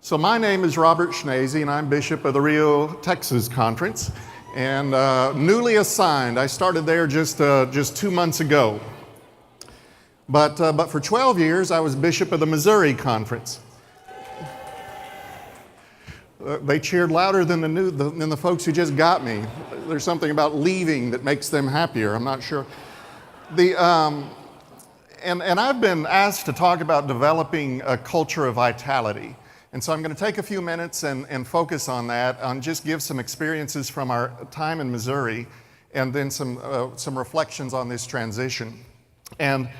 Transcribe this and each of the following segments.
So my name is Robert Schnase, and I'm Bishop of the Rio Texas Conference, and newly assigned. I started there just 2 months ago. But for 12 years, I was Bishop of the Missouri Conference. They cheered louder than the folks who just got me. There's something about leaving that makes them happier. I'm not sure. And I've been asked to talk about developing a culture of vitality. And so I'm going to take a few minutes and focus on that, just give some experiences from our time in Missouri, and then some reflections on this transition. And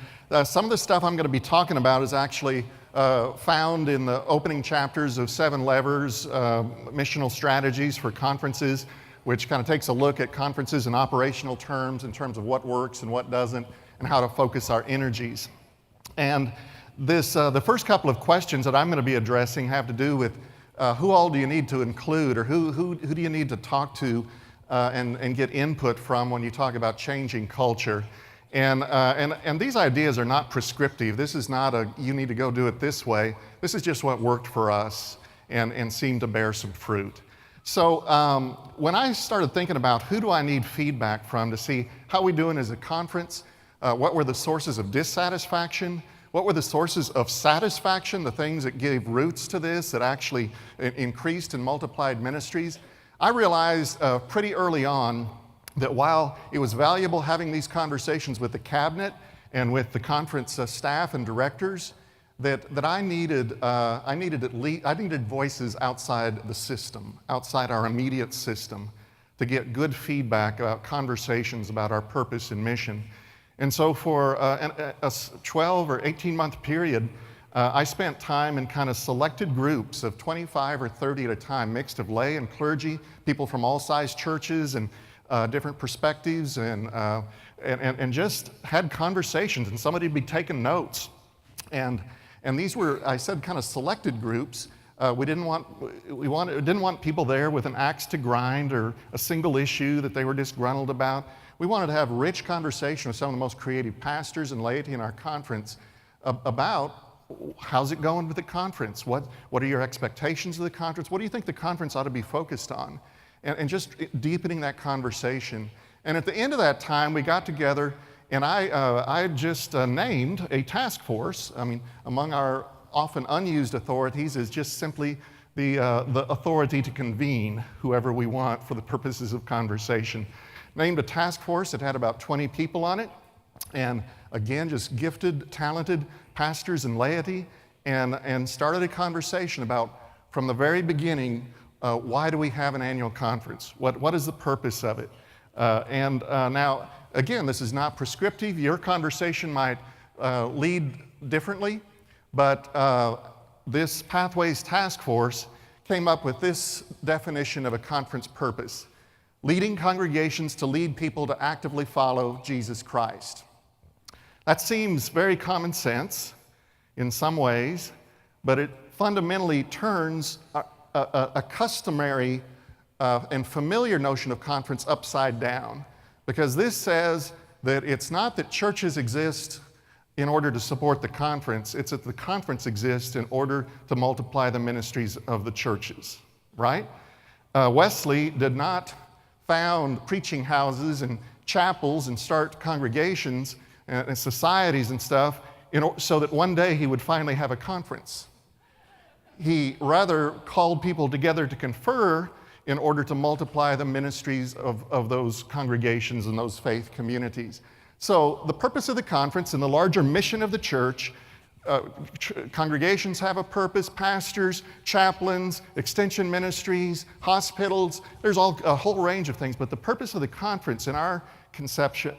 some of the stuff I'm going to be talking about is actually found in the opening chapters of 7 Levers, Missional Strategies for Conferences, which kind of takes a look at conferences in operational terms, in terms of what works and what doesn't, and how to focus our energies. And the first couple of questions that I'm going to be addressing have to do with who all do you need to include, or who do you need to talk to and get input from when you talk about changing culture. And these ideas are not prescriptive. This is not you need to go do it this way. This is just what worked for us and seemed to bear some fruit. So when I started thinking about who do I need feedback from to see how we doing as a conference, what were the sources of dissatisfaction, what were the sources of satisfaction, the things that gave roots to this, that actually increased and multiplied ministries, I realized pretty early on that while it was valuable having these conversations with the cabinet and with the conference staff and directors, that I needed voices outside the system, outside our immediate system, to get good feedback about conversations about our purpose and mission. And so for a 12 or 18-month period, I spent time in kind of selected groups of 25 or 30 at a time, mixed of lay and clergy, people from all size churches and different perspectives, and just had conversations, and somebody would be taking notes. And these were, I said, kind of selected groups. We didn't want people there with an axe to grind or a single issue that they were disgruntled about. We wanted to have rich conversation with some of the most creative pastors and laity in our conference about how's it going with the conference? What are your expectations of the conference? What do you think the conference ought to be focused on? And just deepening that conversation. And at the end of that time, we got together, and I just named a task force. I mean, among our often unused authorities is just simply the authority to convene whoever we want for the purposes of conversation. Named a task force that had about 20 people on it, and again, just gifted, talented pastors and laity, and started a conversation about, from the very beginning, why do we have an annual conference? What is the purpose of it? Now, again, this is not prescriptive. Your conversation might lead differently, but this Pathways Task Force came up with this definition of a conference purpose: leading congregations to lead people to actively follow Jesus Christ. That seems very common sense in some ways, but it fundamentally turns a customary and familiar notion of conference upside down, because this says that it's not that churches exist in order to support the conference, it's that the conference exists in order to multiply the ministries of the churches, right? Wesley did not found preaching houses and chapels and start congregations and societies and stuff so that one day he would finally have a conference. He rather called people together to confer in order to multiply the ministries of those congregations and those faith communities. So the purpose of the conference and the larger mission of the church, congregations have a purpose, pastors, chaplains, extension ministries, hospitals, there's a whole range of things, but the purpose of the conference in our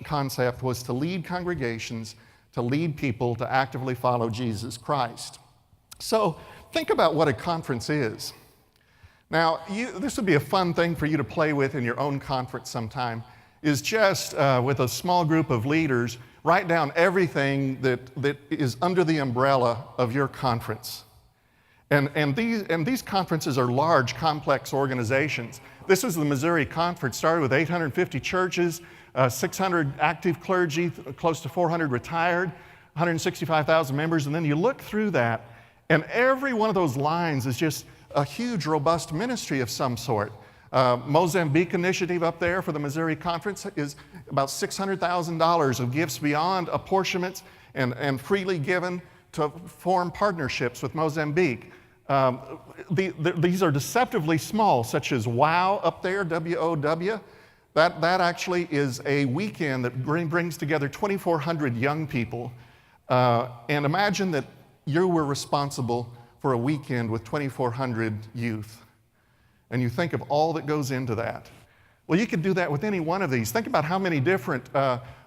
concept was to lead congregations, to lead people to actively follow Jesus Christ. So think about what a conference is. Now, this would be a fun thing for you to play with in your own conference sometime, is just with a small group of leaders, write down everything that is under the umbrella of your conference. And these conferences are large, complex organizations. This is the Missouri Conference, started with 850 churches, 600 active clergy, close to 400 retired, 165,000 members, and then you look through that, And every one of those lines is just a huge, robust ministry of some sort. Mozambique initiative up there for the Missouri Conference is about $600,000 of gifts beyond apportionments and freely given to form partnerships with Mozambique. These are deceptively small, such as WOW up there, W-O-W. That actually is a weekend that brings together 2,400 young people. And imagine that you were responsible for a weekend with 2,400 youth. And you think of all that goes into that. Well, you could do that with any one of these. Think about how many different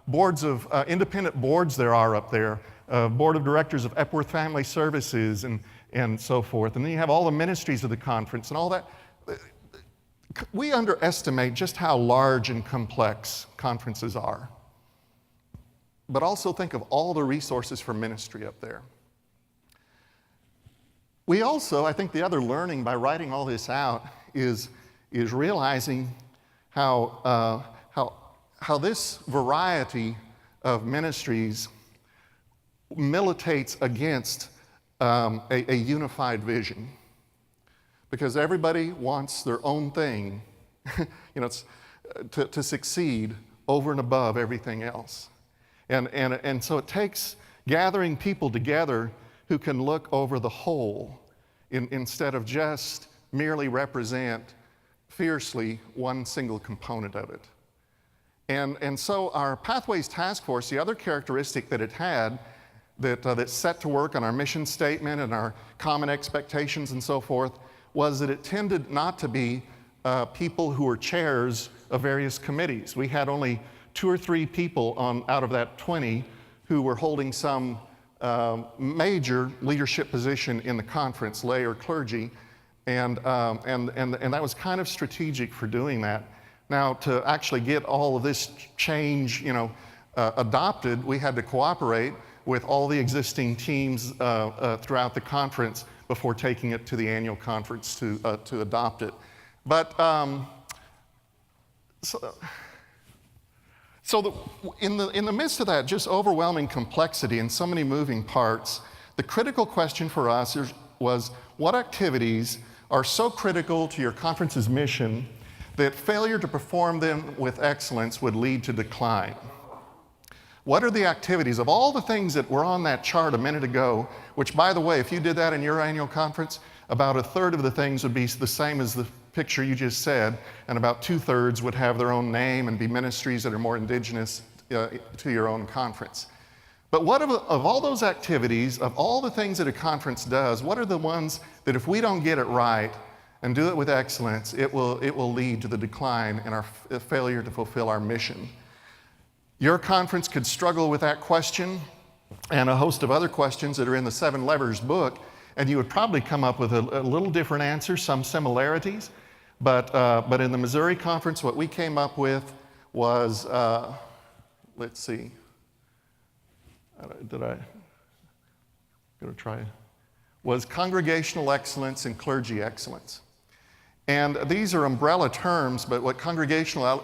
boards of independent boards there are up there. Board of Directors of Epworth Family Services and so forth. And then you have all the ministries of the conference and all that. We underestimate just how large and complex conferences are. But also think of all the resources for ministry up there. We also, I think the other learning by writing all this out is realizing how this variety of ministries militates against a unified vision. Because everybody wants their own thing, to succeed over and above everything else. And so it takes gathering people together who can look over the whole instead of just merely represent fiercely one single component of it. And so our Pathways Task Force, the other characteristic that it had that set to work on our mission statement and our common expectations and so forth, was that it tended not to be people who were chairs of various committees. We had only 2 or 3 people out of that 20 who were holding some major leadership position in the conference, lay or clergy, and that was kind of strategic for doing that. Now, to actually get all of this change, adopted, we had to cooperate with all the existing teams throughout the conference before taking it to the annual conference to adopt it. But in the midst of that just overwhelming complexity and so many moving parts, the critical question for us was what activities are so critical to your conference's mission that failure to perform them with excellence would lead to decline? What are the activities of all the things that were on that chart a minute ago, which, by the way, if you did that in your annual conference, about 1/3 of the things would be the same as the picture you just said, and about 2/3 would have their own name and be ministries that are more indigenous to your own conference. But what of all those activities, of all the things that a conference does, what are the ones that if we don't get it right and do it with excellence, it will lead to the decline and our failure to fulfill our mission? Your conference could struggle with that question and a host of other questions that are in the 7 Levers book, and you would probably come up with a little different answer, some similarities. But in the Missouri Conference, what we came up with was, let's see, was congregational excellence and clergy excellence. And these are umbrella terms, but what congregational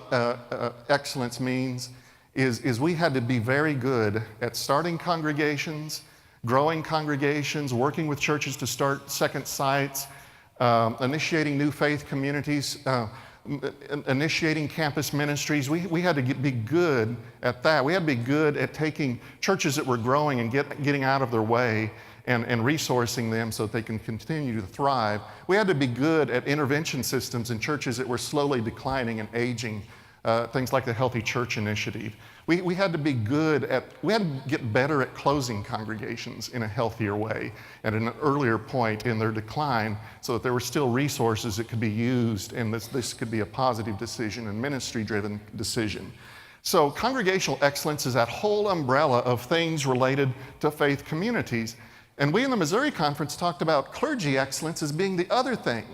excellence means is we had to be very good at starting congregations, growing congregations, working with churches to start second sites, initiating new faith communities, initiating campus ministries. We had to be good at that. We had to be good at taking churches that were growing and getting out of their way and resourcing them so that they can continue to thrive. We had to be good at intervention systems in churches that were slowly declining and aging, things like the Healthy Church Initiative. We had to be we had to get better at closing congregations in a healthier way at an earlier point in their decline so that there were still resources that could be used and this could be a positive decision and ministry-driven decision. So congregational excellence is that whole umbrella of things related to faith communities. And we in the Missouri Conference talked about clergy excellence as being the other thing.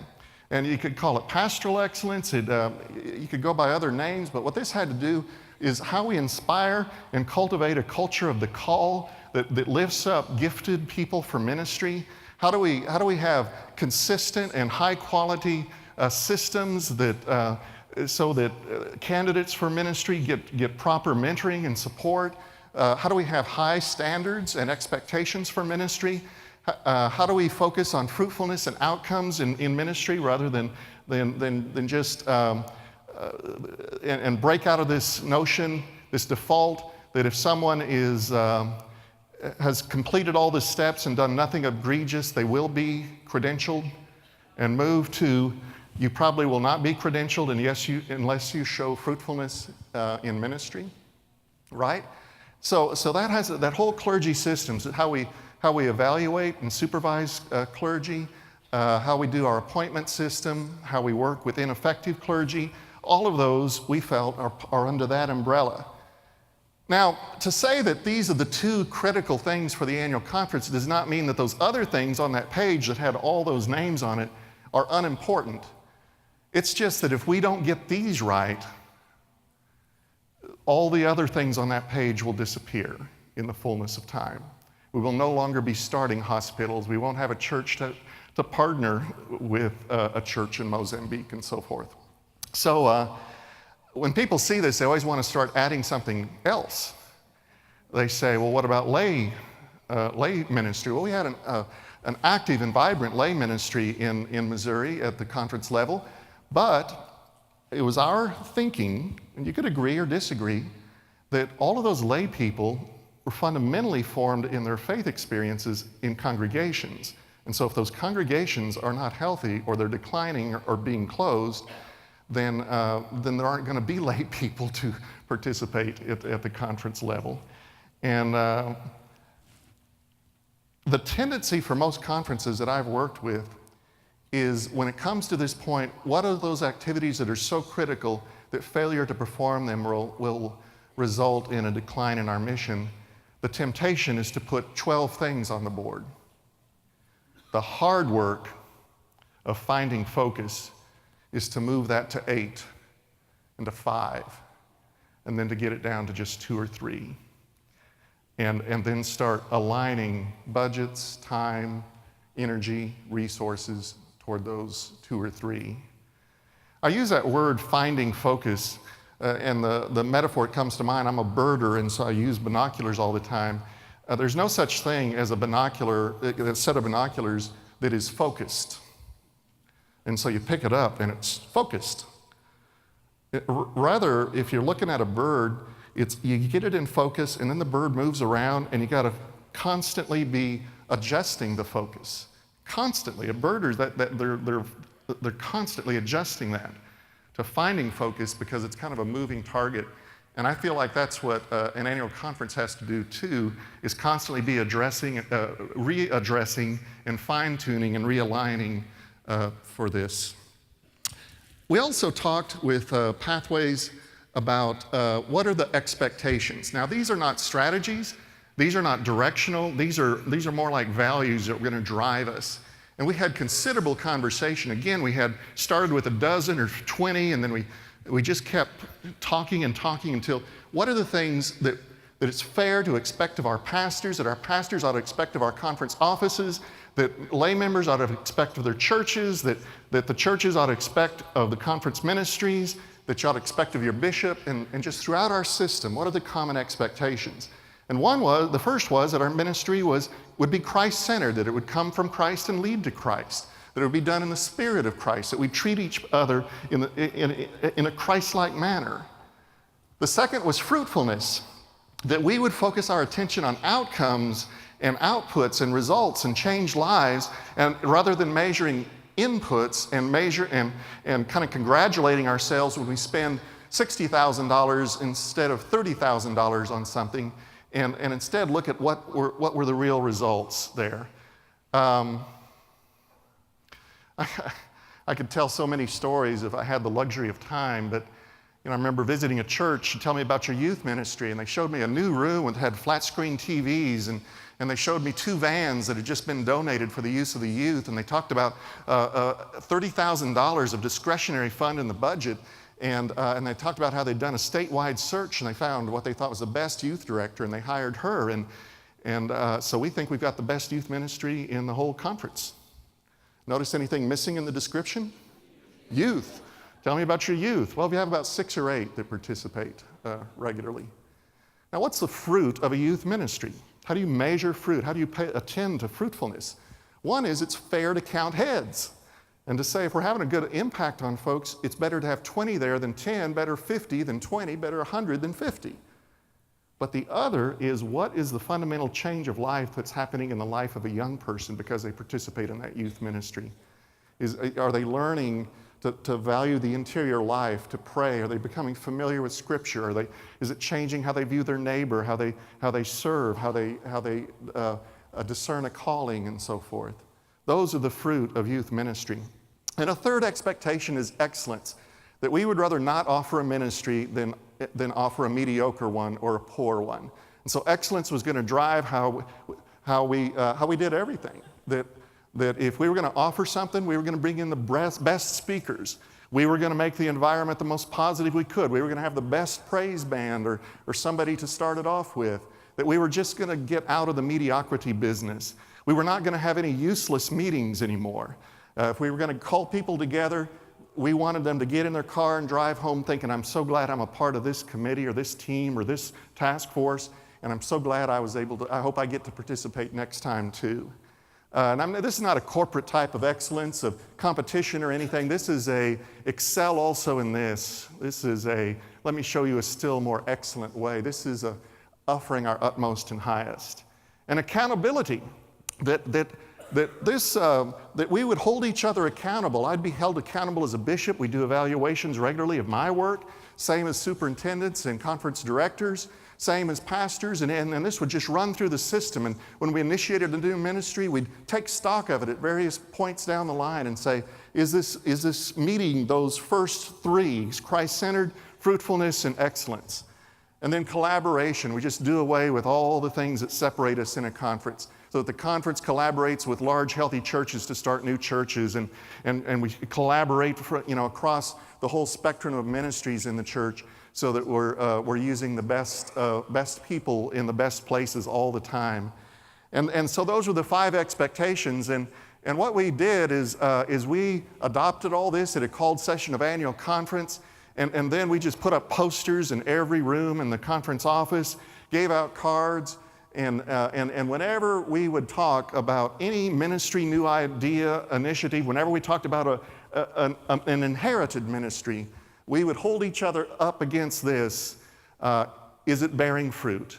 And you could call it pastoral excellence, you could go by other names, but what this had to do is how we inspire and cultivate a culture of the call that lifts up gifted people for ministry. How do we have consistent and high quality systems so that candidates for ministry get proper mentoring and support? How do we have high standards and expectations for ministry? How do we focus on fruitfulness and outcomes in ministry rather than just and break out of this notion, this default that if someone has completed all the steps and done nothing egregious, they will be credentialed, and move to you probably will not be credentialed unless you show fruitfulness in ministry, right? So that has that whole clergy system, how we evaluate and supervise clergy, how we do our appointment system, how we work with ineffective clergy. All of those we felt are under that umbrella. Now, to say that these are the two critical things for the annual conference does not mean that those other things on that page that had all those names on it are unimportant. It's just that if we don't get these right, all the other things on that page will disappear in the fullness of time. We will no longer be starting hospitals. We won't have a church to partner with a church in Mozambique and so forth. So when people see this, they always want to start adding something else. They say, well, what about lay ministry? Well, we had an active and vibrant lay ministry in Missouri at the conference level, but it was our thinking, and you could agree or disagree, that all of those lay people were fundamentally formed in their faith experiences in congregations. And so if those congregations are not healthy or they're declining or being closed, then there aren't going to be lay people to participate at the conference level. And the tendency for most conferences that I've worked with is when it comes to this point, what are those activities that are so critical that failure to perform them will result in a decline in our mission? The temptation is to put 12 things on the board. The hard work of finding focus is to move that to 8 and to 5, and then to get it down to just 2 or 3. And then start aligning budgets, time, energy, resources toward those 2 or 3. I use that word finding focus, and the metaphor that comes to mind, I'm a birder, and so I use binoculars all the time. There's no such thing as a set of binoculars that is focused. And so you pick it up and it's focused. Rather, if you're looking at a bird, you get it in focus and then the bird moves around and you got to constantly be adjusting the focus. Constantly. Birders, they're constantly adjusting that to finding focus because it's kind of a moving target. And I feel like that's what an annual conference has to do too, is constantly be readdressing and fine-tuning and realigning for this. We also talked with Pathways about what are the expectations. Now, these are not strategies, these are not directional, these are more like values that are going to drive us. And we had considerable conversation. Again, we had started with a dozen or 20, and then we just kept talking and talking until what are the things that it's fair to expect of our pastors, that our pastors ought to expect of our conference offices, that lay members ought to expect of their churches, that the churches ought to expect of the conference ministries, that you ought to expect of your bishop, and just throughout our system, what are the common expectations? And the first was that our ministry would be Christ-centered, that it would come from Christ and lead to Christ, that it would be done in the spirit of Christ, that we treat each other in a Christ-like manner. The second was fruitfulness, that we would focus our attention on outcomes and outputs and results and change lives, and rather than measuring inputs and kind of congratulating ourselves when we spend $60,000 instead of $30,000 on something, and instead look at what were the real results there. I could tell so many stories if I had the luxury of time, but I remember visiting a church and tell me about your youth ministry, and they showed me a new room that had flat screen TVs, and they showed me 2 vans that had just been donated for the use of the youth, and they talked about $30,000 of discretionary fund in the budget, and they talked about how they'd done a statewide search, and they found what they thought was the best youth director, and they hired her, and so we think we've got the best youth ministry in the whole conference. Notice anything missing in the description? Youth. Tell me about your youth. Well, we have about 6 or 8 that participate regularly. Now, what's the fruit of a youth ministry? How do you measure fruit? How do you attend to fruitfulness? One is it's fair to count heads and to say if we're having a good impact on folks, it's better to have 20 there than 10, better 50 than 20, better 100 than 50. But the other is what is the fundamental change of life that's happening in the life of a young person because they participate in that youth ministry? Are they learning to value the interior life, to pray? Are they becoming familiar with Scripture? Is it changing how they view their neighbor, how they serve, how they discern a calling, and so forth? Those are the fruit of youth ministry. And a third expectation is excellence, that we would rather not offer a ministry than offer a mediocre one or a poor one. And so excellence was going to drive how we did everything. That if we were going to offer something, we were going to bring in the best speakers. We were going to make the environment the most positive we could. We were going to have the best praise band or somebody to start it off with. That we were just going to get out of the mediocrity business. We were not going to have any useless meetings anymore. If we were going to call people together, we wanted them to get in their car and drive home thinking, I'm so glad I'm a part of this committee or this team or this task force, and I'm so glad I was able to, I hope I get to participate next time too. This is not a corporate type of excellence, of competition or anything. This is excel also in this. This is let me show you a still more excellent way. This is offering our utmost and highest. And accountability, that we would hold each other accountable. I'd be held accountable as a bishop. We do evaluations regularly of my work, same as superintendents and conference directors, same as pastors, and this would just run through the system. And when we initiated a new ministry, we'd take stock of it at various points down the line and say, is this meeting those first three, Christ-centered, fruitfulness, and excellence? And then collaboration. We just do away with all the things that separate us in a conference, so that the conference collaborates with large, healthy churches to start new churches, and we collaborate across the whole spectrum of ministries in the church, so that we're using the best people in the best places all the time. And so those were the 5 expectations. And what we did is we adopted all this at a called session of annual conference, and then we just put up posters in every room in the conference office, gave out cards, and whenever we would talk about any ministry, new idea, initiative, whenever we talked about an inherited ministry, we would hold each other up against this. Is it bearing fruit?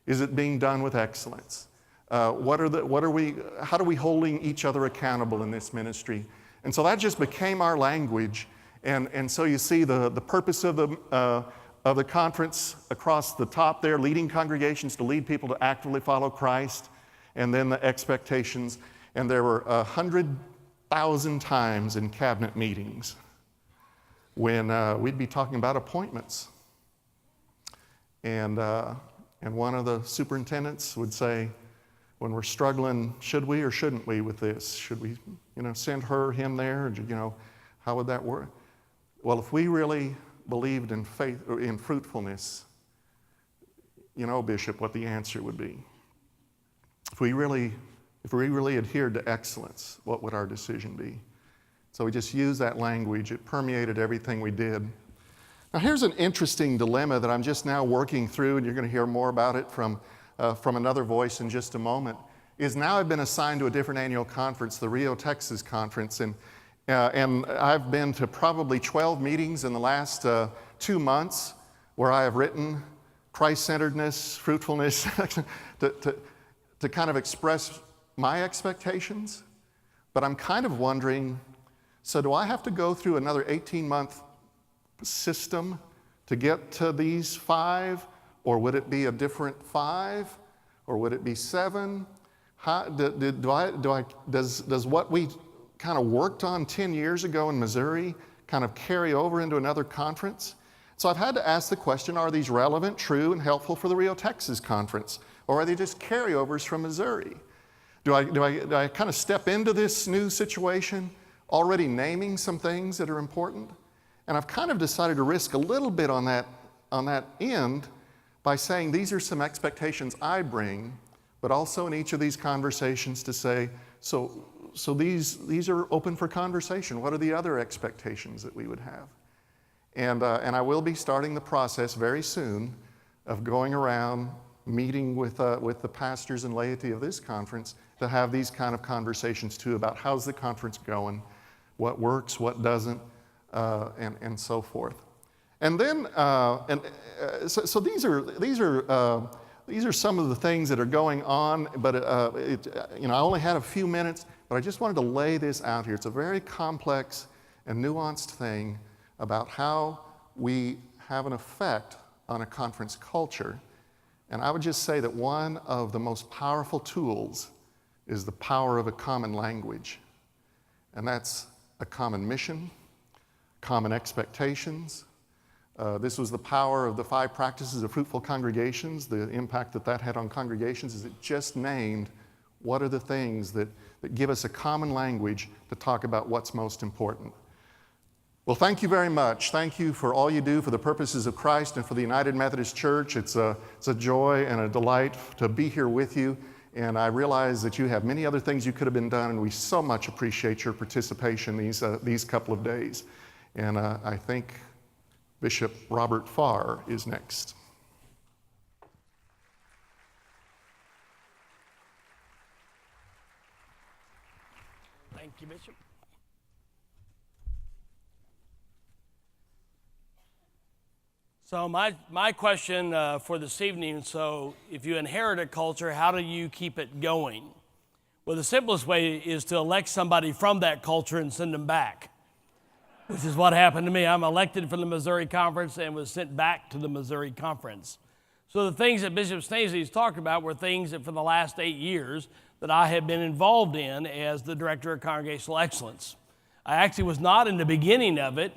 Is it being done with excellence? How are we holding each other accountable in this ministry? And so that just became our language. And so you see the purpose of the conference across the top there, leading congregations to lead people to actively follow Christ, and then the expectations. And there were 100,000 times in cabinet meetings when we'd be talking about appointments. And one of the superintendents would say, when we're struggling, should we or shouldn't we with this? Should we, send her, him there? How would that work? Well, if we really believed in faith or in fruitfulness, Bishop, what the answer would be. If we really adhered to excellence, what would our decision be? So we just used that language. It permeated everything we did. Now here's an interesting dilemma that I'm just now working through, and you're going to hear more about it from another voice in just a moment, is now I've been assigned to a different annual conference, the Rio Texas Conference, and I've been to probably 12 meetings in the last 2 months where I have written Christ-centeredness, fruitfulness, to kind of express my expectations. But I'm kind of wondering, so do I have to go through another 18-month system to get to these 5? Or would it be a different 5? Or would it be 7? Does what we kind of worked on 10 years ago in Missouri kind of carry over into another conference? So I've had to ask the question, are these relevant, true, and helpful for the Rio Texas Conference? Or are they just carryovers from Missouri? Do I kind of step into this new situation already naming some things that are important? And I've kind of decided to risk a little bit on that end by saying these are some expectations I bring, but also in each of these conversations to say, so these are open for conversation. What are the other expectations that we would have? And I will be starting the process very soon of going around meeting with the pastors and laity of this conference to have these kind of conversations too about how's the conference going, what works, what doesn't, and so forth. And then, so these are some of the things that are going on, but I only had a few minutes, but I just wanted to lay this out here. It's a very complex and nuanced thing about how we have an effect on a conference culture. And I would just say that one of the most powerful tools is the power of a common language. And that's a common mission, common expectations. This was the power of the 5 practices of fruitful congregations. The impact that had on congregations is it just named what are the things that give us a common language to talk about what's most important. Well, thank you very much. Thank you for all you do for the purposes of Christ and for the United Methodist Church. It's a joy and a delight to be here with you. And I realize that you have many other things you could have been done, and we so much appreciate your participation these couple of days. And I think Bishop Robert Farr is next. Thank you, Bishop. So my question for this evening, so if you inherit a culture, how do you keep it going? Well, the simplest way is to elect somebody from that culture and send them back, which is what happened to me. I'm elected from the Missouri Conference and was sent back to the Missouri Conference. So the things that Bishop Schnase talked about were things that for the last 8 years that I have been involved in as the Director of Congregational Excellence. I actually was not in the beginning of it,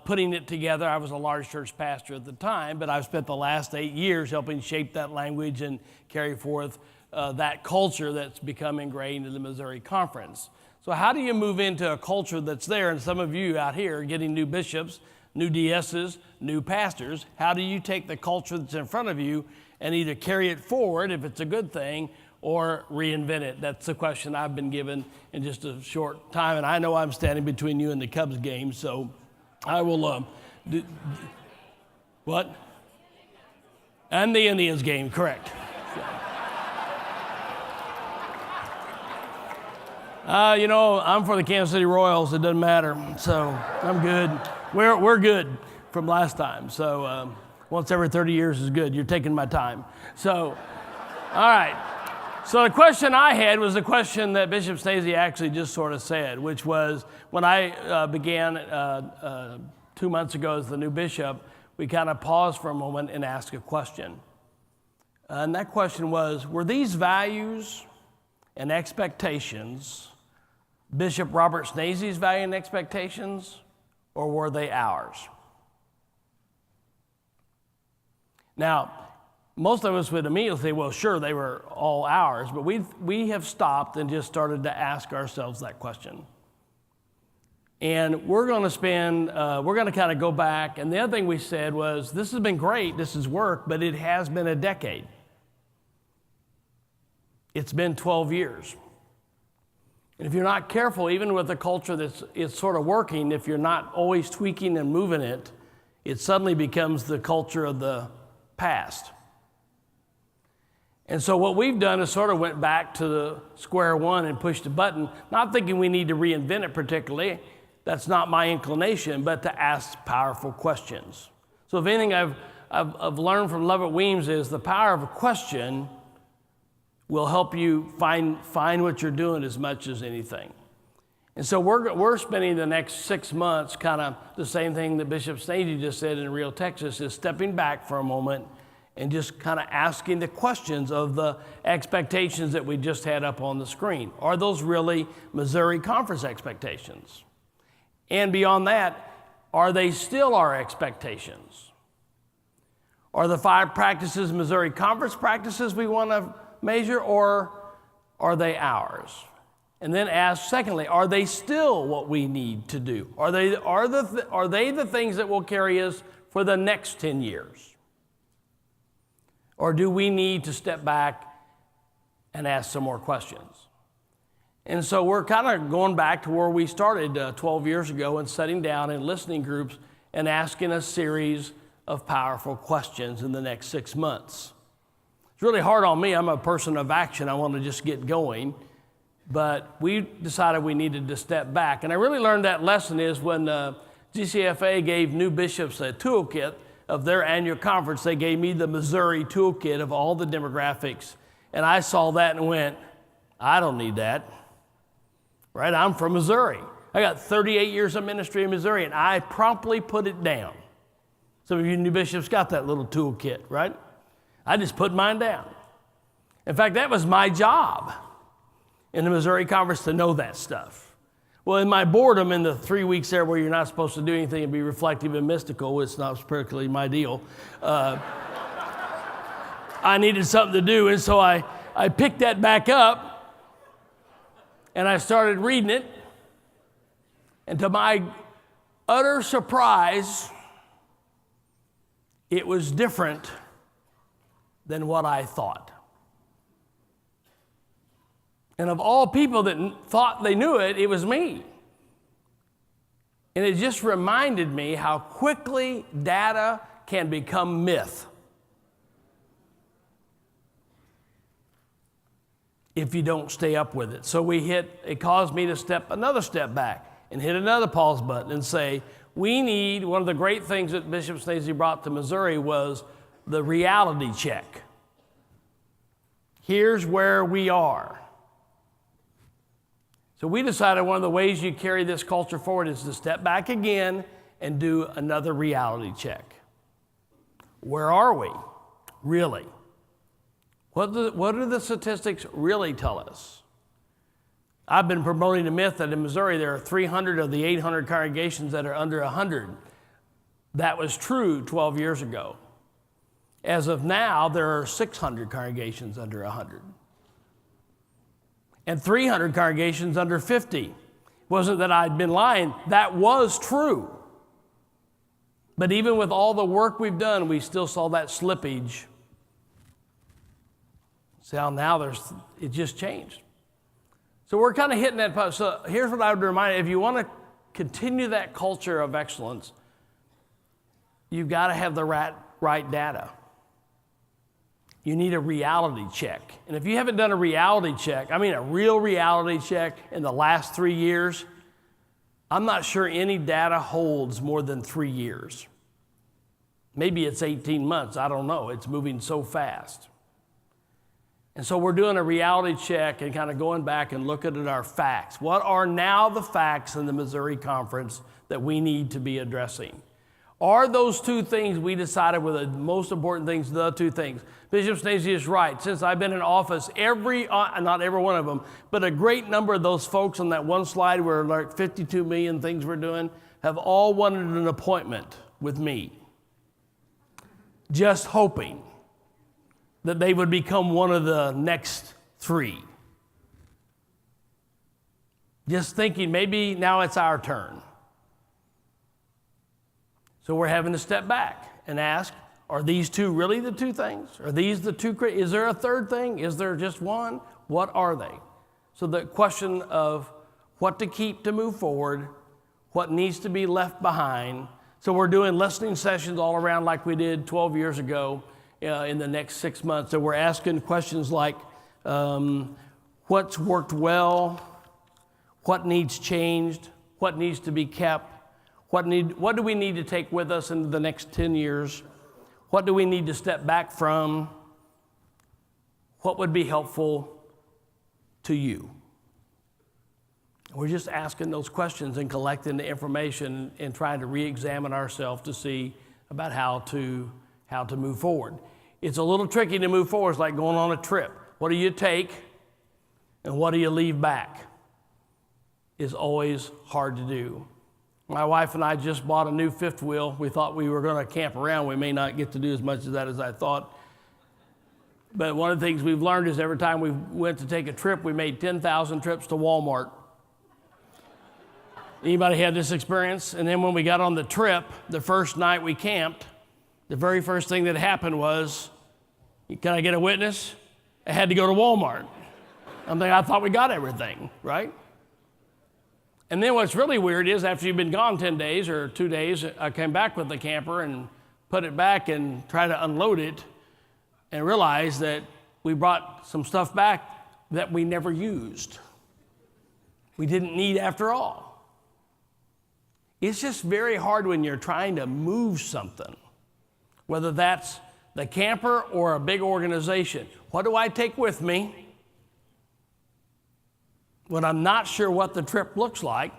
putting it together. I was a large church pastor at the time, but I've spent the last 8 years helping shape that language and carry forth that culture that's become ingrained in the Missouri Conference. So how do you move into a culture that's there? And some of you out here are getting new bishops, new DSs, new pastors. How do you take the culture that's in front of you and either carry it forward if it's a good thing or reinvent it? That's the question I've been given in just a short time. And I know I'm standing between you and the Cubs game, so I will what? And the Indians game, correct. I'm for the Kansas City Royals. It doesn't matter, so I'm good. We're good from last time. So once every 30 years is good. You're taking my time. So, all right. So the question I had was the question that Bishop Schnase actually just sort of said, which was when I began 2 months ago as the new bishop, we kind of paused for a moment and asked a question. And that question was, were these values and expectations Bishop Robert Schnase's value and expectations, or were they ours? Now, most of us would immediately say, well, sure, they were all ours, but we have stopped and just started to ask ourselves that question. And we're going to kind of go back, and the other thing we said was, this has been great, this has worked, but it has been a decade. It's been 12 years. And if you're not careful, even with a culture it's sort of working, if you're not always tweaking and moving it, it suddenly becomes the culture of the past. And so what we've done is sort of went back to the square one and pushed a button, not thinking we need to reinvent it particularly. That's not my inclination, but to ask powerful questions. So if anything I've learned from Lovett Weems is the power of a question will help you find what you're doing as much as anything. And so we're spending the next 6 months kind of the same thing that Bishop Schnase just said in Rio, Texas, is stepping back for a moment and just kind of asking the questions of the expectations that we just had up on the screen. Are those really Missouri Conference expectations? And beyond that, are they still our expectations? Are the 5 practices Missouri Conference practices we want to measure, or are they ours? And then ask, secondly, are they still what we need to do? Are they the things that will carry us for the next 10 years? Or do we need to step back and ask some more questions? And so we're kind of going back to where we started 12 years ago and sitting down in listening groups and asking a series of powerful questions in the next 6 months. really hard on me. I'm a person of action. I want to just get going. But we decided we needed to step back. And I really learned that lesson is when GCFA gave new bishops a toolkit of their annual conference. They gave me the Missouri toolkit of all the demographics. And I saw that and went, I don't need that. Right? I'm from Missouri. I got 38 years of ministry in Missouri, and I promptly put it down. Some of you new bishops got that little toolkit, right? I just put mine down. In fact, that was my job in the Missouri Conference to know that stuff. Well, in my boredom in the 3 weeks there where you're not supposed to do anything and be reflective and mystical, it's not particularly my deal, I needed something to do, and so I picked that back up, and I started reading it, and to my utter surprise, it was different than what I thought. And of all people that thought they knew it, it was me. And it just reminded me how quickly data can become myth if you don't stay up with it. So it caused me to step another step back and hit another pause button and say, we need, one of the great things that Bishop Schnase brought to Missouri was the reality check. Here's where we are. So we decided one of the ways you carry this culture forward is to step back again and do another reality check. Where are we, really? What do the statistics really tell us? I've been promoting the myth that in Missouri there are 300 of the 800 congregations that are under 100. That was true 12 years ago. As of now, there are 600 congregations under 100. And 300 congregations under 50. It wasn't that I'd been lying, that was true. But even with all the work we've done, we still saw that slippage. So now it just changed. So we're kind of hitting that part. So here's what I would remind you. If you want to continue that culture of excellence, you've got to have the right data. You need a reality check. And if you haven't done a reality check, I mean a real reality check in the last 3 years, I'm not sure any data holds more than 3 years. Maybe it's 18 months. I don't know. It's moving so fast. And so we're doing a reality check and kind of going back and looking at our facts. What are now the facts in the Missouri Conference that we need to be addressing? Are those two things we decided were the most important things, the two things? Bishop Schnase is right. Since I've been in office, not every one of them, but a great number of those folks on that one slide where like 52 million things we're doing have all wanted an appointment with me. Just hoping that they would become one of the next 3. Just thinking maybe now it's our turn. So we're having to step back and ask, are these two really the two things? Are these the two? Is there a third thing? Is there just one? What are they? So the question of what to keep to move forward, what needs to be left behind. So we're doing listening sessions all around like we did 12 years ago in the next 6 months. So we're asking questions like, what's worked well? What needs changed? What needs to be kept? What do we need to take with us into the next 10 years? What do we need to step back from? What would be helpful to you? We're just asking those questions and collecting the information and trying to re-examine ourselves to see about how to move forward. It's a little tricky to move forward. It's like going on a trip. What do you take and what do you leave back? Is always hard to do. My wife and I just bought a new fifth wheel. We thought we were going to camp around. We may not get to do as much of that as I thought. But one of the things we've learned is every time we went to take a trip, we made 10,000 trips to Walmart. Anybody had this experience? And then when we got on the trip, the first night we camped, the very first thing that happened was, can I get a witness? I had to go to Walmart. I thought we got everything, right? And then what's really weird is after you've been gone 10 days or 2 days, I came back with the camper and put it back and tried to unload it and realized that we brought some stuff back that we never used. We didn't need after all. It's just very hard when you're trying to move something, whether that's the camper or a big organization. What do I take with me when I'm not sure what the trip looks like?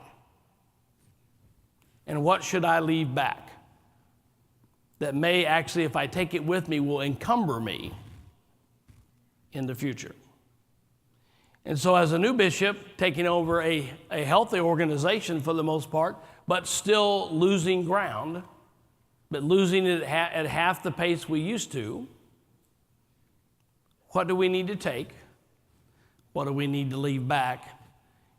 And what should I leave back that may actually, if I take it with me, will encumber me in the future? And so as a new bishop, taking over a healthy organization for the most part, but still losing ground, but losing it at half the pace we used to, what do we need to take? What do we need to leave back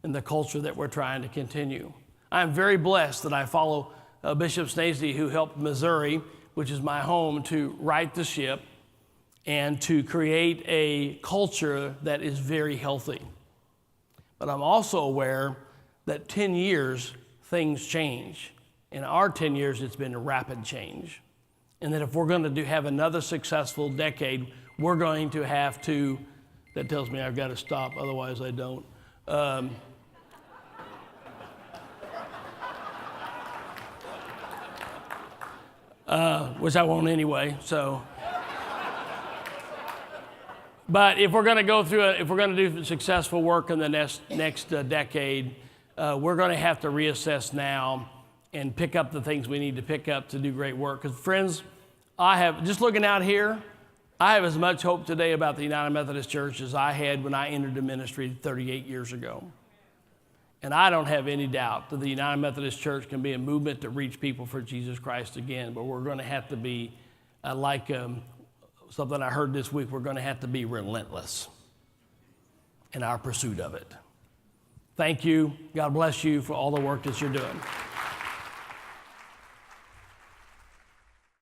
in the culture that we're trying to continue? I'm very blessed that I follow Bishop Schnase, who helped Missouri, which is my home, to right the ship and to create a culture that is very healthy. But I'm also aware that 10 years, things change. In our 10 years, it's been a rapid change. And that if we're going to have another successful decade, we're going to have to, that tells me I've got to stop, otherwise I don't. Which I won't anyway, so. But if we're going to go through if we're going to do successful work in the next decade, we're going to have to reassess now and pick up the things we need to pick up to do great work. Because friends, just looking out here, I have as much hope today about the United Methodist Church as I had when I entered the ministry 38 years ago. And I don't have any doubt that the United Methodist Church can be a movement to reach people for Jesus Christ again, but we're going to have to be, something I heard this week, we're going to have to be relentless in our pursuit of it. Thank you. God bless you for all the work that you're doing.